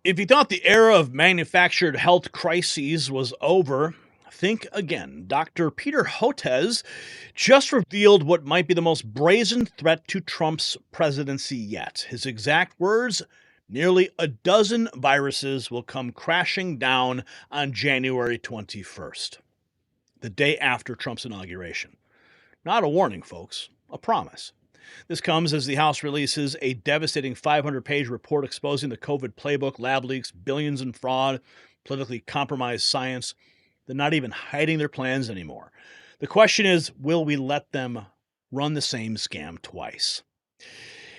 If you thought the era of manufactured health crises was over, think again. Dr. Peter Hotez just revealed what might be the most brazen threat to Trump's presidency yet. His exact words: nearly a dozen viruses will come crashing down on January 21st, the day after Trump's inauguration. Not a warning, folks, a promise. This comes as the House releases a devastating 500-page report exposing the COVID playbook, lab leaks, billions in fraud, politically compromised science. They're not even hiding their plans anymore. The question is, will we let them run the same scam twice?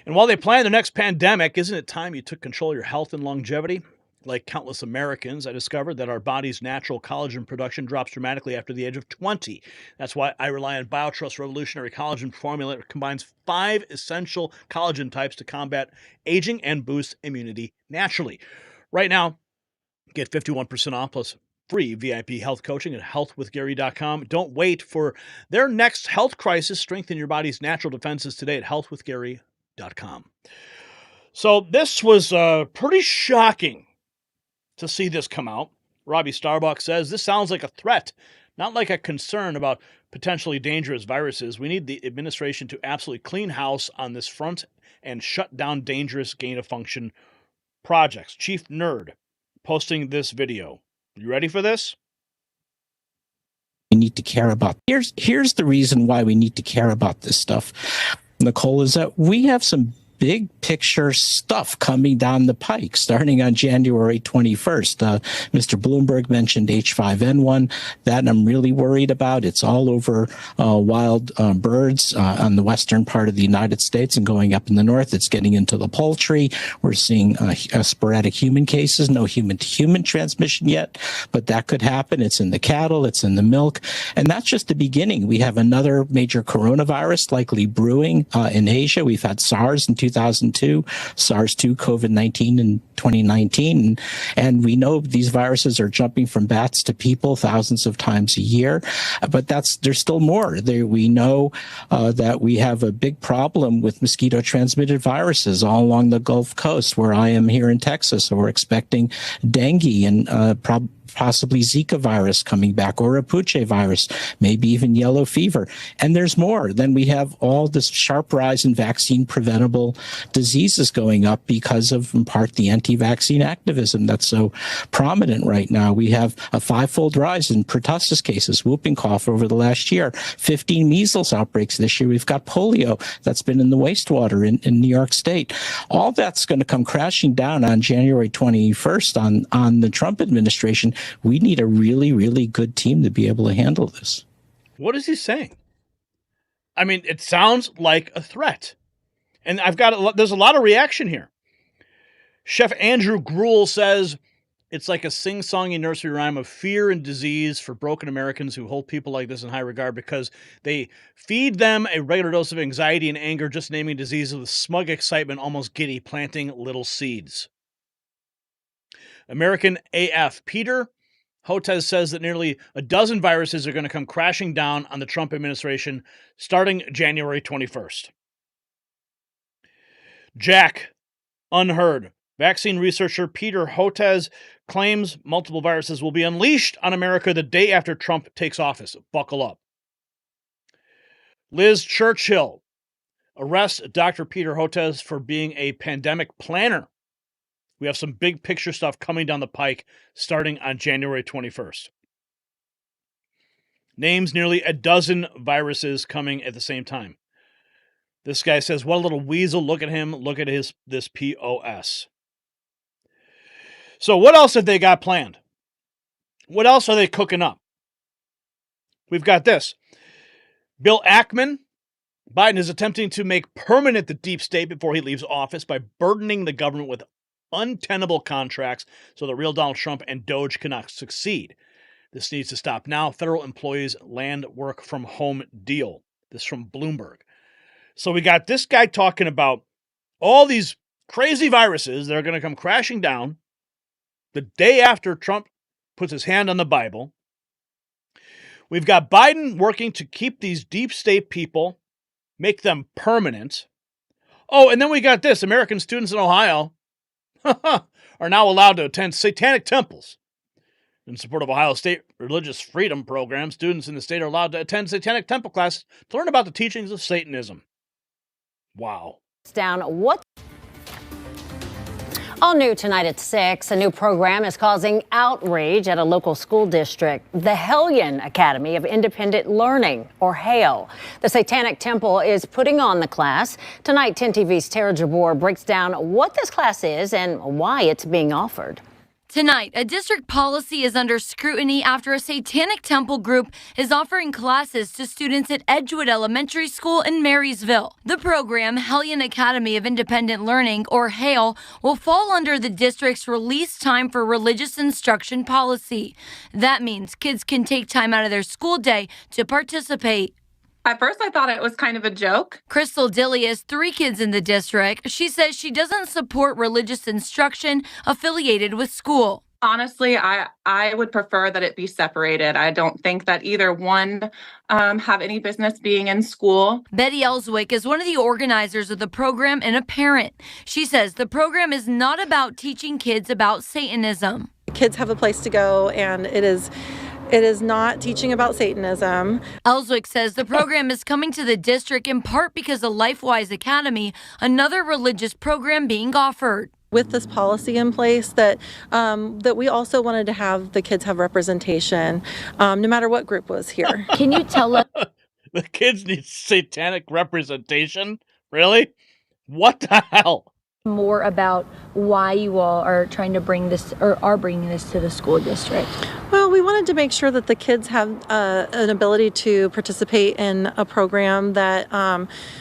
And while they plan their next pandemic, isn't it time you took control of your health and longevity? Like countless Americans, I discovered that our body's natural collagen production drops dramatically after the age of 20. That's why I rely on BioTrust Revolutionary Collagen Formula. It combines 5 essential collagen types to combat aging and boost immunity naturally. Right now, get 51% off plus free VIP health coaching at healthwithgary.com. Don't wait for their next health crisis. Strengthen your body's natural defenses today at healthwithgary.com. So this was pretty shocking to see this come out. Robbie Starbuck says, this sounds like a threat, not like a concern about potentially dangerous viruses. We need the administration to absolutely clean house on this front and shut down dangerous gain-of-function projects. Chief Nerd posting this video. You ready for this? We need to care about. Here's the reason why we need to care about this stuff, Nicole, is that we have some big picture stuff coming down the pike starting on January 21st. Mr. Bloomberg mentioned H5N1. That I'm really worried about. It's all over wild birds on the western part of the United States and going up in the north. It's getting into the poultry. We're seeing sporadic human cases, no human-to-human transmission yet, but that could happen. It's in the cattle. It's in the milk. And that's just the beginning. We have another major coronavirus likely brewing in Asia. We've had SARS in 2002, SARS-2, COVID-19 in 2019. And we know these viruses are jumping from bats to people thousands of times a year. But there's still more. We know that we have a big problem with mosquito-transmitted viruses all along the Gulf Coast, where I am here in Texas. So we're expecting dengue and possibly Zika virus coming back, or a Puche virus, maybe even yellow fever. And there's more. Then we have all this sharp rise in vaccine preventable diseases going up because of, in part, the anti-vaccine activism that's so prominent right now. We have a 5-fold rise in pertussis cases, whooping cough over the last year, 15 measles outbreaks this year. We've got polio that's been in the wastewater in New York State. All that's going to come crashing down on January 21st on the Trump administration. We need a really, really good team to be able to handle this. What is he saying? I mean, it sounds like a threat. And there's a lot of reaction here. Chef Andrew Gruel says, it's like a sing-songy nursery rhyme of fear and disease for broken Americans who hold people like this in high regard because they feed them a regular dose of anxiety and anger, just naming diseases with smug excitement, almost giddy, planting little seeds. American AF Peter Hotez says that nearly a dozen viruses are going to come crashing down on the Trump administration starting January 21st. Jack, unheard. Vaccine researcher Peter Hotez claims multiple viruses will be unleashed on America the day after Trump takes office. Buckle up. Liz Churchill, arrest Dr. Peter Hotez for being a pandemic planner. We have some big picture stuff coming down the pike starting on January 21st. Names nearly a dozen viruses coming at the same time. This guy says, what a little weasel. Look at him. Look at this POS. So what else have they got planned? What else are they cooking up? We've got this. Bill Ackman. Biden is attempting to make permanent the deep state before he leaves office by burdening the government with untenable contracts so the real Donald Trump and Doge cannot succeed. This needs to stop now. Federal employees land work from home deal. This from Bloomberg. So we got this guy talking about all these crazy viruses that are going to come crashing down the day after Trump puts his hand on the Bible. We've got Biden working to keep these deep state people, make them permanent. Oh, and then we got this. American students in Ohio are now allowed to attend satanic temples. In support of Ohio State religious freedom program, students in the state are allowed to attend satanic temple classes to learn about the teachings of Satanism. Wow. All new tonight at 6, a new program is causing outrage at a local school district. The Hellion Academy of Independent Learning, or HAIL. The Satanic Temple is putting on the class. Tonight, 10 TV's Tara Jabor breaks down what this class is and why it's being offered. Tonight, a district policy is under scrutiny after a satanic temple group is offering classes to students at Edgewood Elementary School in Marysville. The program, Hellion Academy of Independent Learning, or HAIL, will fall under the district's release time for religious instruction policy. That means kids can take time out of their school day to participate. At first, I thought it was kind of a joke. Crystal Dilly has 3 kids in the district. She says she doesn't support religious instruction affiliated with school. Honestly, I would prefer that it be separated. I don't think that either one have any business being in school. Betty Ellswick is one of the organizers of the program and a parent. She says the program is not about teaching kids about Satanism. Kids have a place to go, and it is not teaching about Satanism. Ellswick says the program is coming to the district in part because of LifeWise Academy, another religious program being offered. With this policy in place, that we also wanted to have the kids have representation, no matter what group was here. Can you tell us? The kids need satanic representation? Really? What the hell? More about why you all are trying to bring this, or are bringing this to the school district? Well, we wanted to make sure that the kids have an ability to participate in a program that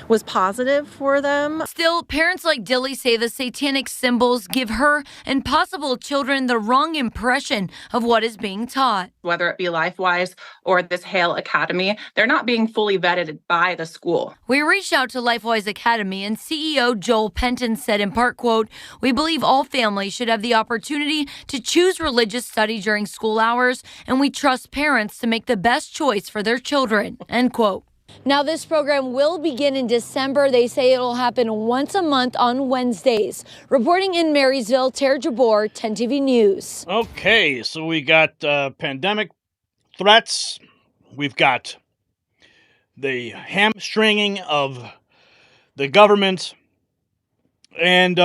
was positive for them. Still, parents like Dilly say the satanic symbols give her and possible children the wrong impression of what is being taught. Whether it be LifeWise or this HAIL Academy, they're not being fully vetted by the school. We reached out to LifeWise Academy, and CEO Joel Penton said in part, quote, "We believe all families should have the opportunity to choose religious study during school hours, and we trust parents to make the best choice for their children," end quote. Now, this program will begin in December. They say it'll happen once a month on Wednesdays. Reporting in Marysville, Tara Jabor, 10 TV News. Okay, so we got pandemic threats. We've got the hamstringing of the government. And,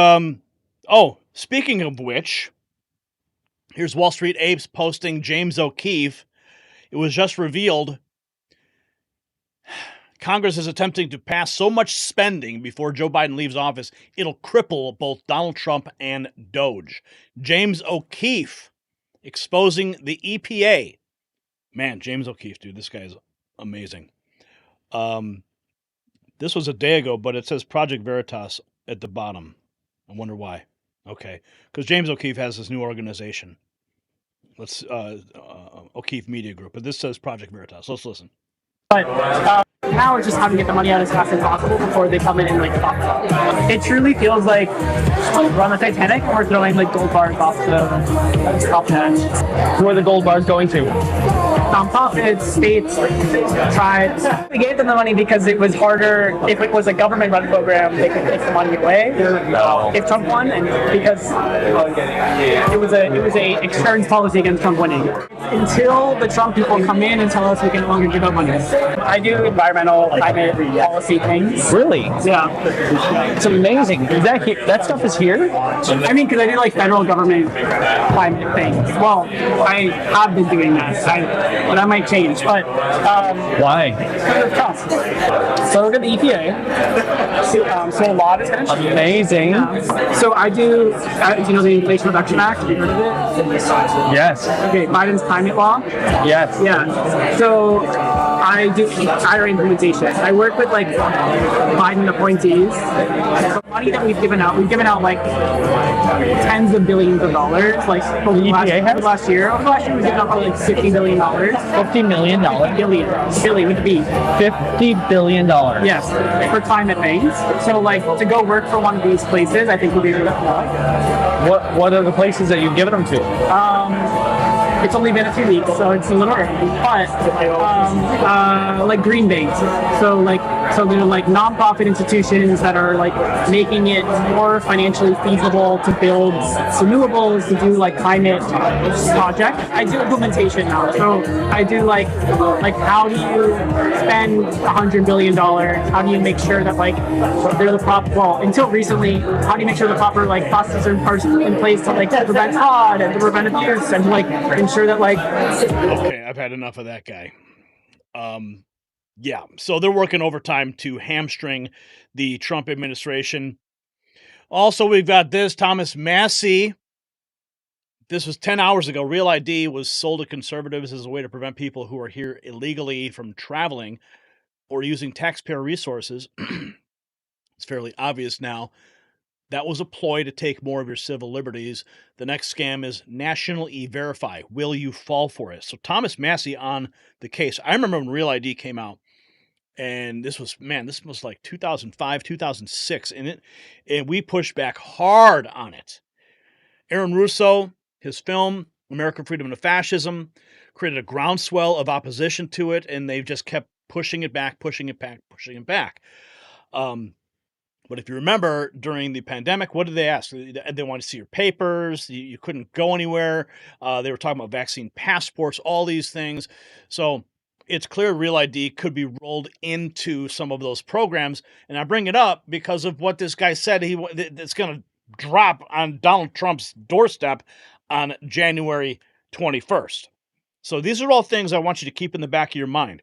speaking of which, here's Wall Street Apes posting James O'Keefe. It was just revealed Congress is attempting to pass so much spending before Joe Biden leaves office, it'll cripple both Donald Trump and Doge. James O'Keefe exposing the EPA. Man, James O'Keefe, dude, this guy is amazing. This was a day ago, but it says Project Veritas at the bottom. I wonder why. Okay, because James O'Keefe has this new organization. Let's O'Keefe Media Group, but this says Project Veritas. Let's listen. But now it's just how to get the money out as fast as possible before they come in and like pop it. It truly feels like we're on the Titanic and we're throwing like gold bars off the hatch. Who are the gold bars going to? Nonprofits, states, tribes. We gave them the money because it was harder. If it was a government-run program, they could take the money away. If Trump won, and because it was a insurance policy against Trump winning. Until the Trump people come in and tell us we can no longer give out money. I do environmental, climate, policy things. Really? Yeah. It's amazing. Is that here? That stuff is here? I mean, because I do like federal government climate things. Well, I have been doing that. But that might change. But why? Because of trust. So look at the EPA. So a lot is going to change. Amazing. So I do. Do you know the Inflation Reduction Act? Have you heard of it? Yes. Okay, Biden's climate law. Yes. Yeah. So I do IRA implementation. I work with like Biden appointees. The money that we've given out like tens of billions of dollars. Like over the last year. Over the last year, we've given out probably like $50 billion. $50 million? Billion with a B. $50 billion. Yes, for climate things. So like to go work for one of these places, I think would be really cool. What are the places that you've given them to? It's only been a few weeks, so it's a little early. But like green banks, so like So they're like nonprofit institutions that are like making it more financially feasible to build renewables, to do like climate projects. I do implementation now. So I do like how do you spend $100 billion? How do you make sure that like they're the proper, well, until recently, how do you make sure the proper like processes are in place to like prevent fraud and to prevent abuse and to like ensure that like. Okay, I've had enough of that guy. Yeah, so they're working overtime to hamstring the Trump administration. Also, we've got this Thomas Massie. This was 10 hours ago. Real ID was sold to conservatives as a way to prevent people who are here illegally from traveling or using taxpayer resources. It's fairly obvious now. That was a ploy to take more of your civil liberties. The next scam is National E-Verify. Will you fall for it? So Thomas Massie on the case. I remember when Real ID came out. And this was like 2005, 2006, and we pushed back hard on it. Aaron Russo, his film American Freedom to Fascism, created a groundswell of opposition to it, and they've just kept pushing it back. But if you remember, during the pandemic, what did they ask? They wanted to see your papers. You couldn't go anywhere. They were talking about vaccine passports, all these things. So it's clear Real ID could be rolled into some of those programs. And I bring it up because of what this guy said it's going to drop on Donald Trump's doorstep on January 21st. So these are all things I want you to keep in the back of your mind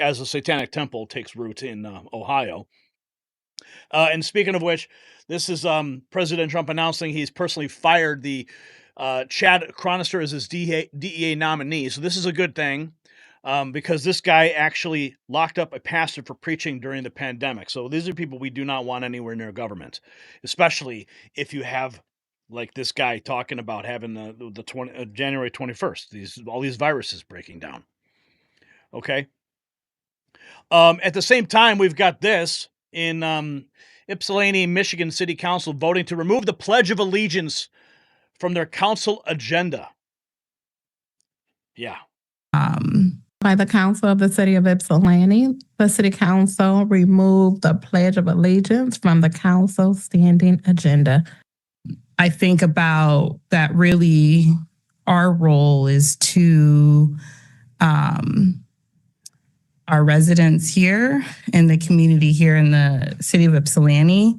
as the Satanic Temple takes root in Ohio. And speaking of which, this is President Trump announcing he's personally fired the Chad Chronister as his DEA nominee. So this is a good thing. Because this guy actually locked up a pastor for preaching during the pandemic. So these are people we do not want anywhere near government, especially if you have like this guy talking about having the January 21st, all these viruses breaking down. Okay. At the same time, we've got this in Ypsilanti, Michigan City Council voting to remove the Pledge of Allegiance from their council agenda. Yeah. By the Council of the City of Ypsilanti, the City Council removed the Pledge of Allegiance from the Council standing agenda. I think about that really our role is to our residents here in the community here in the City of Ypsilanti.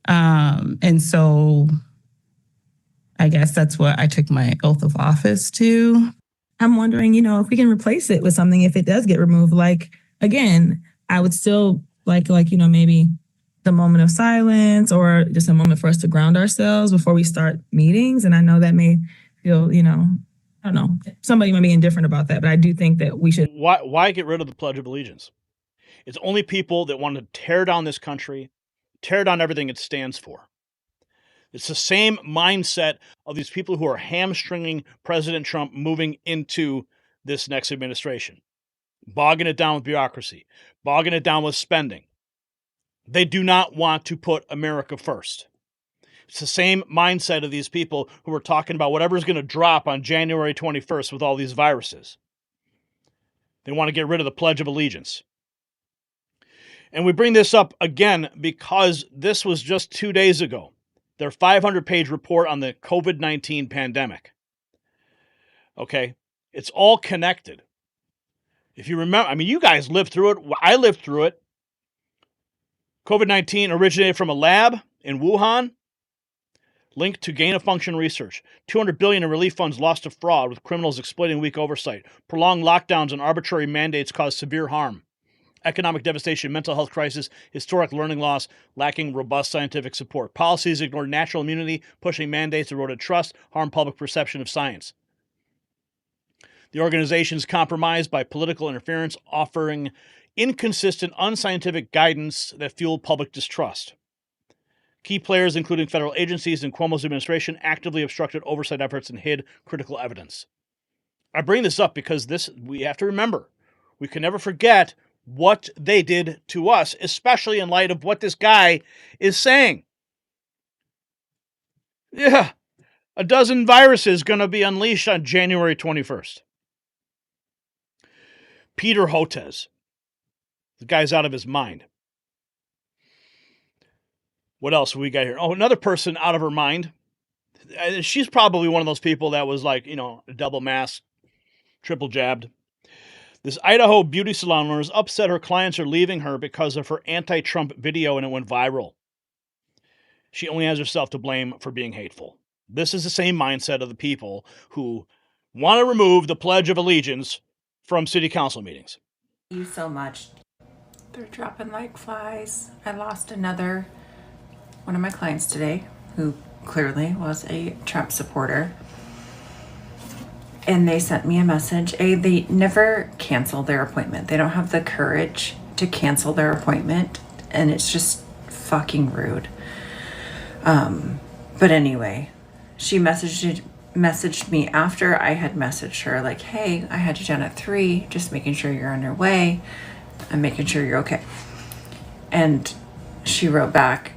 And so I guess that's what I took my oath of office to. I'm wondering, if we can replace it with something if it does get removed. Like, again, I would still like, maybe the moment of silence or just a moment for us to ground ourselves before we start meetings. And I know that may feel, I don't know, somebody might be indifferent about that, but I do think that we should. Why get rid of the Pledge of Allegiance? It's only people that want to tear down this country, tear down everything it stands for. It's the same mindset of these people who are hamstringing President Trump moving into this next administration, bogging it down with bureaucracy, bogging it down with spending. They do not want to put America first. It's the same mindset of these people who are talking about whatever's going to drop on January 21st with all these viruses. They want to get rid of the Pledge of Allegiance. And we bring this up again because this was just 2 days ago. Their 500-page report on the COVID-19 pandemic. Okay? It's all connected. If you remember, you guys lived through it. I lived through it. COVID-19 originated from a lab in Wuhan, linked to gain-of-function research. $200 billion in relief funds lost to fraud, with criminals exploiting weak oversight. Prolonged lockdowns and arbitrary mandates caused severe harm. Economic devastation, mental health crisis, historic learning loss, lacking robust scientific support. Policies ignored natural immunity, pushing mandates eroded trust, harmed public perception of science. The organization's compromised by political interference, offering inconsistent, unscientific guidance that fueled public distrust. Key players, including federal agencies and Cuomo's administration, actively obstructed oversight efforts and hid critical evidence. I bring this up because we have to remember. We can never forget what they did to us, especially in light of what this guy is saying. Yeah, a dozen viruses going to be unleashed on January 21st. Peter Hotez. The guy's out of his mind. What else we got here? Oh, another person out of her mind. She's probably one of those people that was like, double masked, triple jabbed. This Idaho beauty salon owner is upset her clients are leaving her because of her anti-Trump video and it went viral. She only has herself to blame for being hateful. This is the same mindset of the people who want to remove the Pledge of Allegiance from city council meetings. Thank you so much. They're dropping like flies. I lost another one of my clients today who clearly was a Trump supporter. And they sent me a message. They never cancel their appointment. They don't have the courage to cancel their appointment. And it's just fucking rude. But anyway, she messaged me after I had messaged her like, hey, I had you down at 3, just making sure you're on your way. I'm making sure you're okay. And she wrote back,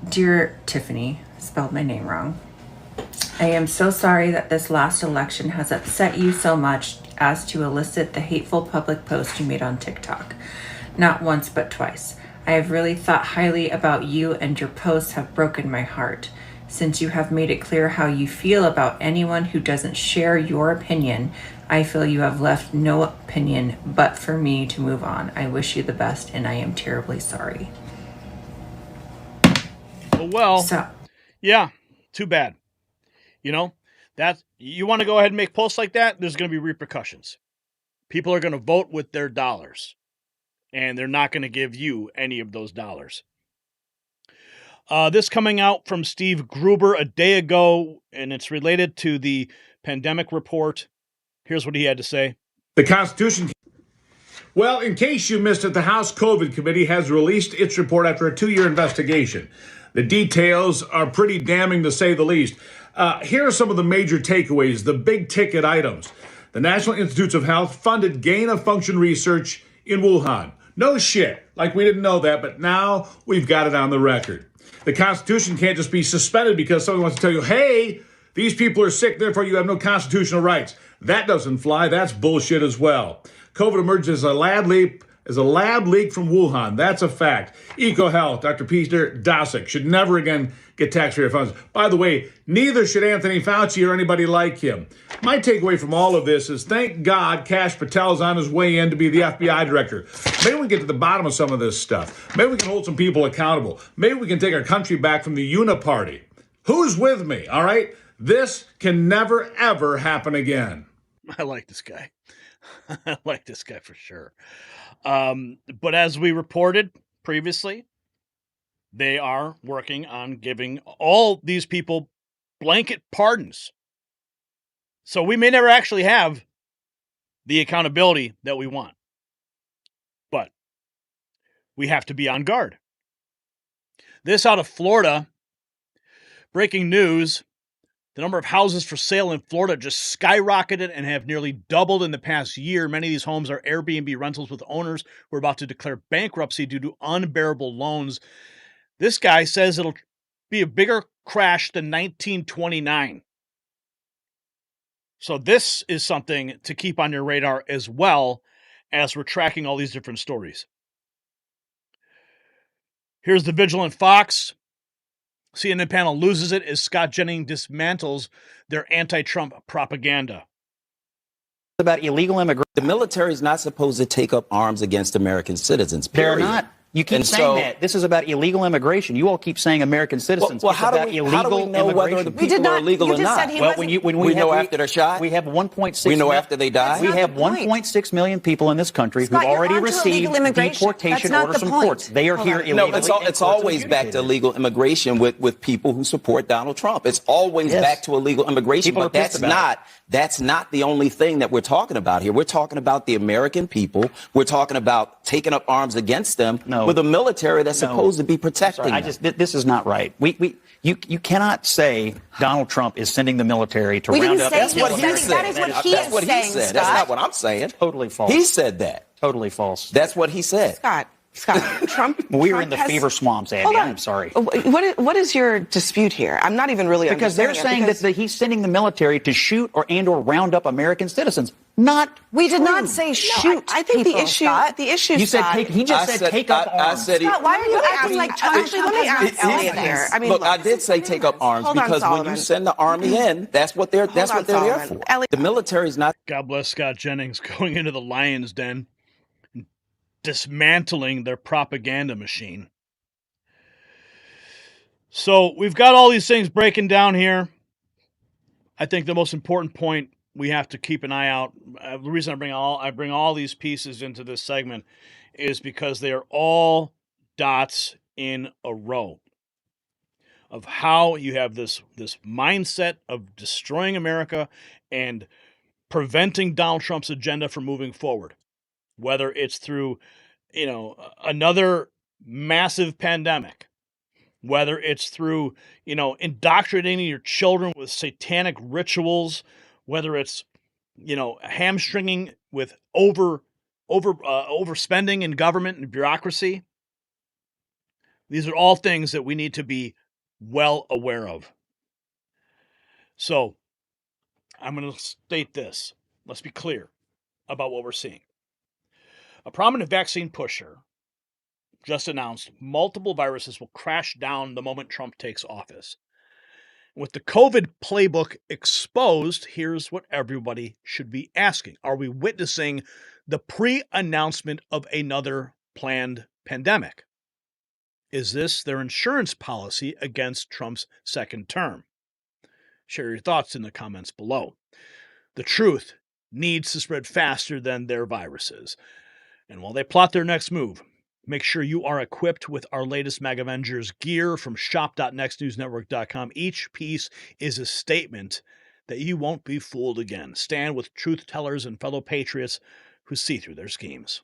Dear Tiffany, spelled my name wrong. I am so sorry that this last election has upset you so much as to elicit the hateful public post you made on TikTok. Not once, but twice. I have really thought highly about you and your posts have broken my heart. Since you have made it clear how you feel about anyone who doesn't share your opinion, I feel you have left no opinion but for me to move on. I wish you the best and I am terribly sorry. Well, yeah, too bad. That you want to go ahead and make posts like that, there's going to be repercussions. People are going to vote with their dollars, and they're not going to give you any of those dollars. This coming out from Steve Gruber a day ago, and it's related to the pandemic report. Here's what he had to say. The Constitution. Well, in case you missed it, the House COVID Committee has released its report after a 2-year investigation. The details are pretty damning, to say the least. Here are some of the major takeaways, the big ticket items. The National Institutes of Health funded gain-of-function research in Wuhan. No shit, like we didn't know that, but now we've got it on the record. The Constitution can't just be suspended because someone wants to tell you, hey, these people are sick, therefore you have no constitutional rights. That doesn't fly. That's bullshit as well. COVID emerged as a lab leak from Wuhan. That's a fact. EcoHealth, Dr. Peter Daszak, should never again get taxpayer funds. By the way, neither should Anthony Fauci or anybody like him. My takeaway from all of this is thank God Kash Patel is on his way in to be the FBI director. Maybe we can get to the bottom of some of this stuff. Maybe we can hold some people accountable. Maybe we can take our country back from the uniparty. Who's with me, all right? This can never, ever happen again. I like this guy. I like this guy for sure. But as we reported previously, they are working on giving all these people blanket pardons. So we may never actually have the accountability that we want. But we have to be on guard. This out of Florida, breaking news. The number of houses for sale in Florida just skyrocketed and have nearly doubled in the past year. Many of these homes are Airbnb rentals with owners who are about to declare bankruptcy due to unbearable loans. This guy says it'll be a bigger crash than 1929. So this is something to keep on your radar as well as we're tracking all these different stories. Here's the Vigilant Fox. CNN panel loses it as Scott Jennings dismantles their anti-Trump propaganda. About illegal immigration. The military is not supposed to take up arms against American citizens. Period. They're not. You keep saying that. This is about illegal immigration. You all keep saying American citizens. Well, how do we know whether the people are illegal or not? Well, when we know after they're shot. We have 1.6. We know after they die. We have 1.6 million people in this country who've already received deportation orders from courts. They are here illegally. No, it's always back to illegal immigration with people who support Donald Trump. It's always back to illegal immigration. But that's not the only thing that we're talking about here. We're talking about the American people. We're talking about taking up arms against them with a military that's supposed to be protecting them. This is not right. You cannot say Donald Trump is sending the military to round up. That's what he said. That is what he is saying, Scott. That's not what I'm saying. Totally false. He said that. Totally false. That's what he said. Scott, Trump. We are in the fever swamps, Andy. I'm sorry. What is your dispute here? I'm not even really because they're saying that he's sending the military to shoot or round up American citizens. not We did not true. say shoot. I think people, the issue, Scott. the issue, You said Scott, take, he just said take up arms. Scott, why are you acting like Actually, let me ask Elliot here. I mean, look, I did say take up arms hold on, because when Solomon. you send the army in, that's what they're there for. Elliot. The military's not. God bless Scott Jennings going into the lion's den, and dismantling their propaganda machine. So we've got all these things breaking down here. I think the most important point we have to keep an eye out. The reason I bring all these pieces into this segment is because they are all dots in a row of how you have this mindset of destroying America and preventing Donald Trump's agenda from moving forward, whether it's through, another massive pandemic, whether it's through, indoctrinating your children with satanic rituals, whether it's, hamstringing with overspending in government and bureaucracy. These are all things that we need to be well aware of. So I'm going to state this. Let's be clear about what we're seeing. A prominent vaccine pusher just announced multiple viruses will crash down the moment Trump takes office. With the COVID playbook exposed, here's what everybody should be asking. Are we witnessing the pre-announcement of another planned pandemic? Is this their insurance policy against Trump's second term? Share your thoughts in the comments below. The truth needs to spread faster than their viruses. And while they plot their next move, make sure you are equipped with our latest Mag Avengers gear from shop.nextnewsnetwork.com. Each piece is a statement that you won't be fooled again. Stand with truth tellers and fellow patriots who see through their schemes.